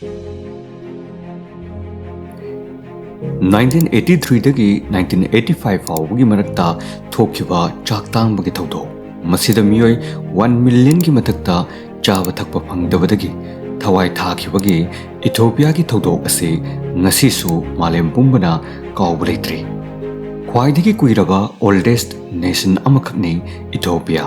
1983 1985 फाउबगी मरक्ता थोकिबा चाकतांबगी थौदो मसिदा मियोय 1 million की मथक्ता चाबा thukpa फंगदबदगी थवाई थाखिबगी Ethiopia की थौदो असे ngasisu मालेम पुंबना काउब लेत्रि ख्वाइदगी कुइरबा ओल्डेस्ट नेशन अमखकनी इथियोपिया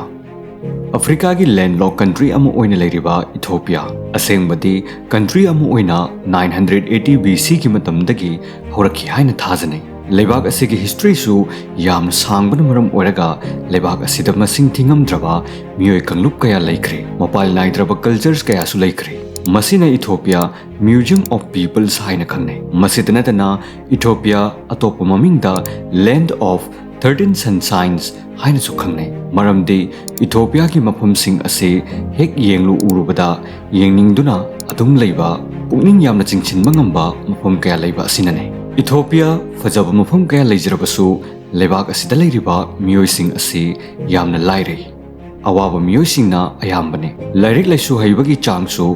अफ्रीका की लैंडलॉक कंट्री अमु ओइना लेरिबा इथियोपिया असेंबदी कंट्री अमु ओइना 980 BC की मतमदगी होरखी हाइना थाजने लेबाग असिगी हिस्ट्री सु याम सांगबन मरम ओरगा लेबाग असिदा मसिंग थिंगमद्रबा मियोय कंगलुप कया लेख्रे मपाल नाइद्रबा कल्चर्स कया सु लेख्रे मसिना इथियोपिया म्यूजियम ऑफ पीपल्स हाइना खंगने मसिदनतना इथियोपिया अतोप ममिंगदा लैंड ऑफ 13 सनशाइन्स हाइना सु खंगने मरमदे इथियोपिया की मफमसिंग असे हेक येंगलु उरुबदा येंगनिंगदुना अदुम लेबा पुकनिंग यामना चिंगचिनबा ngamba मफम कया लेबा असिनने इथियोपिया फजब मफम कया लेजरबसु लेबाग असिदा लेरिबा मियोयसिंग असे यामना लाइरे अवाबा मियोयसिंगना अयामबने लाइरिक लाइसु हैबगी चांगसु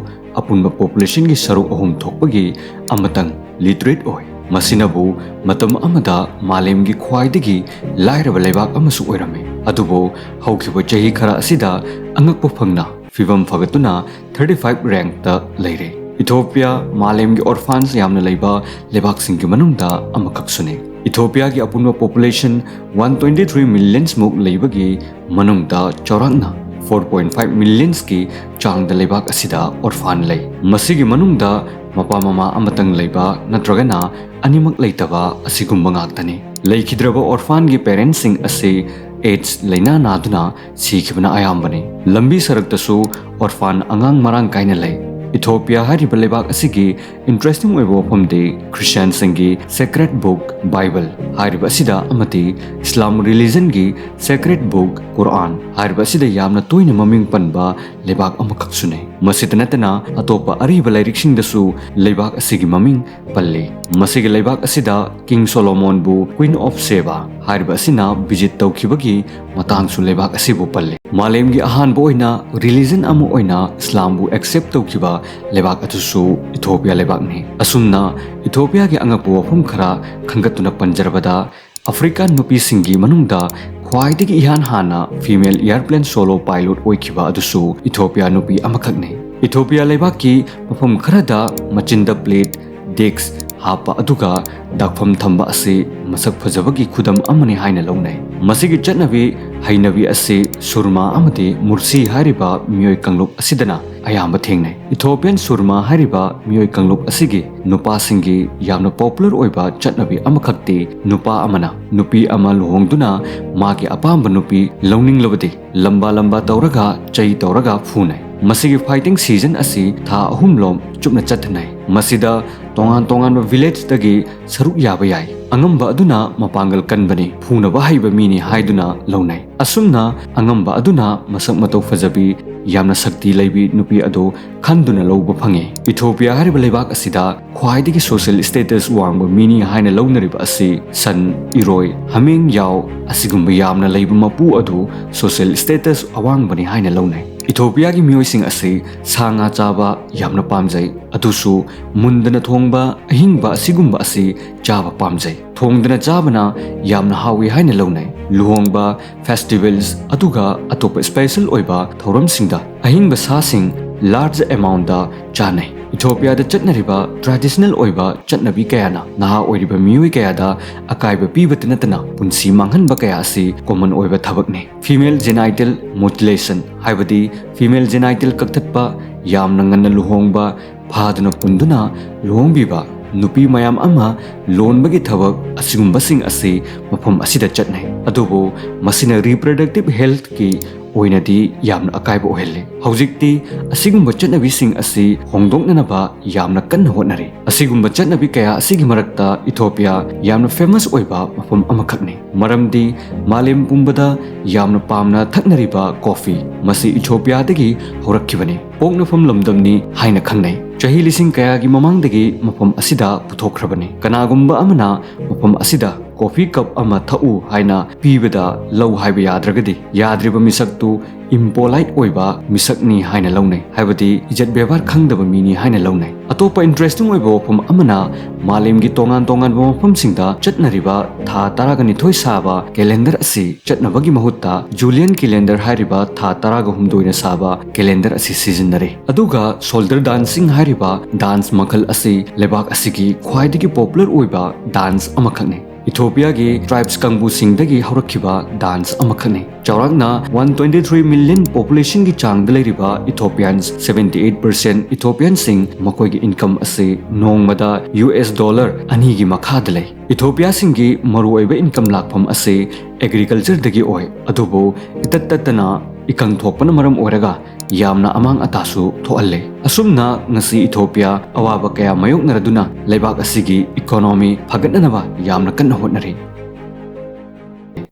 अपुनबा पॉपुलेशन की सरुक अहुम थोकपगी अमतंग लिटरेट ओय मसिनबु मतम अमदा मालेमगी ख्वाइदगी लाइरबा लेबाग अमसु ओइरमे अदुबो हौखिबा चही खरा असिदा अंगकपा फंगना फिवम फगतुना 35 रैंक ता लेरे इथियोपिया मालेमगी ऑर्फान्स यामना लेबा लेबागसिंग की मनुंगदा अमखकसुने इथियोपिया की अपुनबा पॉपुलेशन 123 मिलियन मुक लेबगी मनुंगदा चौरांगना 4.5 मिलियन की चांगदा लेबाग असिदा ऑर्फान ले मसिगी मनुंगदा मपा ममा अमतंग लेबा नत्रगना अनिमक लेतबा असिगुम्बा ngaktani लेखिद्रबा ऑर्फान की पेरेंट्स सिंग असे एड्स लेना नादुना सीखिबना आयामबने लंबी सरक्तसु ऑर्फान अंगांग मरांग काइना ले इथियोपिया हारिबा लेबाग असिगी इंटरेस्टिंग ओइबा वफमदे क्रिश्चियन सिंगी सेक्रेट बुक बाइबल हारिबा असिदा अमति इस्लाम रिलीजन की सेक्रेट बुक कुरान हारिबा असिदा यामना तोइना ममिंग पनबा लेबाग अमखकसुने मसितनतना अतोपा अरिबा लाइरिक्सिंगदसु लेबाग असिगी ममिंग पल्ले मसिगी लेबाग असिदा किंग सोलोमन बु क्वीन ऑफ सेबा हारिबा असिना विजिट तौखिबगी मतांगसु लेबाग असिबु पल्ले मालेमगी अहानबा ओइना रिलीजन अमु ओइना इस्लाम बु एक्सेप्ट तौखिबा लेबाग अतुसु इथियोपिया लेबागने असुमना इथियोपिया की अंगकपा वफम खरा खंगतुना पंजरबदा अफ्रीकन नुपीसिंगी मनुंगदा ख्वाइदगी इहान हाना फीमेल एयरप्लेन सोलो पायलट ओइखिबा अदुसु इथियोपिया नुपी अमखकने इथियोपिया लेबागकी मफम खरदा मचिंदा प्लेट डेक्स हापा अदुगा दाखफम थंबा असे मसक फजबगी खुदम अमने हाइना लौनै मसिगी चटनबी हैनबी असे सुरमा अमदे मुर्सी हारिबा मियोय कंगलुप असिदना अयामबा थेंगनै इथियोपियन सुरमा हारिबा मियोय कंगलुप असिगी नुपासिंगी यामना पॉपुलर ओइबा चटनबी अमखक्ते नुपा अमना नुपी अमा लुहोंगदुना मागी अपाम्बा नुपी लौनिंगलबदे लंबा लंबा तौरगा चई तौरगा फुनै मसिगी फाइटिंग सीजन असी था अहुमलोम चुपना चथनै मसिदा तोंगान तोंगान विलेज तगी सरुक याबा याय अंगम्बा अदुना मपांगल कनबने फुनबा हाइबा मीनी हाइदुना लौनै असुमना अंगम्बा अदुना मसक मतौ फजबी यामना शक्ति लेबी नुपी अदो खंदुना लौबा फंगे इथियोपिया हारिबा लेबाग असिदा ख्वाइदगी सोशल स्टेटस वांगबा मीनी हाइना लौनरिबा असि सन इरोय हमिंग याव असिगुम्बा यामना लेबा मपु अदो सोशल स्टेटस अवांगबने हाइना लौनै इथियोपिया की मियोइसिंग असे सांगा चाबा यामना पामजै अदुसु मुंदना थोंगबा अहिंगबा असिगुम्बा असे चाबा पामजै थोंगदना चाबना यामना हावी हाइना लौनै लुहोंगबा फेस्टिवल्स अदुगा अतोप स्पेशल ओइबा थौरमसिंगदा अहिंगबा सासिंग लार्ज अमाउंट दा चानै इथियोपिया दा चटनरिबा ट्रेडिशनल ओइबा चटनबी कयाना नहा ओइरिबा मियोइ कयादा अकाइबा पीबतनतना पुंसी मांगहनबा कया असे कॉमन ओइबा थबकने फीमेल जेनाइटल मुटिलेशन हाइबदी फीमेल जेनाइटल कक्थतपा यामना ngana लुहोंगबा फादना पुंदुना लुहोंगबीबा नुपी मयाम अमा लोनबगी थबक असिगुम्बसिंग असे मफम असिदा चटनै अदुबो मसिना रिप्रोडक्टिव हेल्थ की ओइनादी यामना अकाइबा ओहेल्ले हौजिक्ति असिगुम्बा चटनबीसिंग असे होंदोकननबा यामना कन्न होटनरे असिगुम्बा चटनबी कया असिगी मरक्ता इथियोपिया यामना फेमस ओइबा मफम अमखकने मरमदी मालेम पुंबदा यामना पामना थकनरिबा कॉफी मसि इथियोपियादगी हौरक्खिबने पोकनफम लमदमनी हाइना खंगनै चही लिसिंग कया की ममांगदगी मफम असिदा पुथोखरबने कनागुम्बा अमना मफम असिदा कॉफी कप अमा थउ हाइना पीबदा लौ हाइबा याद्रगदी याद्रिबा मिसक्तु impolite oiba misakni haina launai haibadi ijat bebar khangdaba mini haina launai atopa interesting oiba wafam amana malemgi tongan mafam singda chatnariba tha taragani thoi saba calendar asi chatnabagi mahutta julian calendar hairiba tha taraga humdoina saba calendar asi seasonary aduga shoulder dancing hairiba dance makhal asi lebak asigi khwaidagi popular oiba dance amakhane Ethiopia gi tribes kangbu singdagi haurakhiba dance amakhane chawrakna 123 million population gi changda leiriba Ethiopians 78% Ethiopian sing makoi gi income ase nongmada US dollar ani gi makhada lei Ethiopia sing gi maru oiba income lakpham ase agriculture dagi oi adubo itattatana ikang thokpana maram oraga yamna amang atasu thoalle asumna ngasi Ethiopia awaba kaya mayok naraduna leibak asigi economy phagatnaba yamna kan hotnari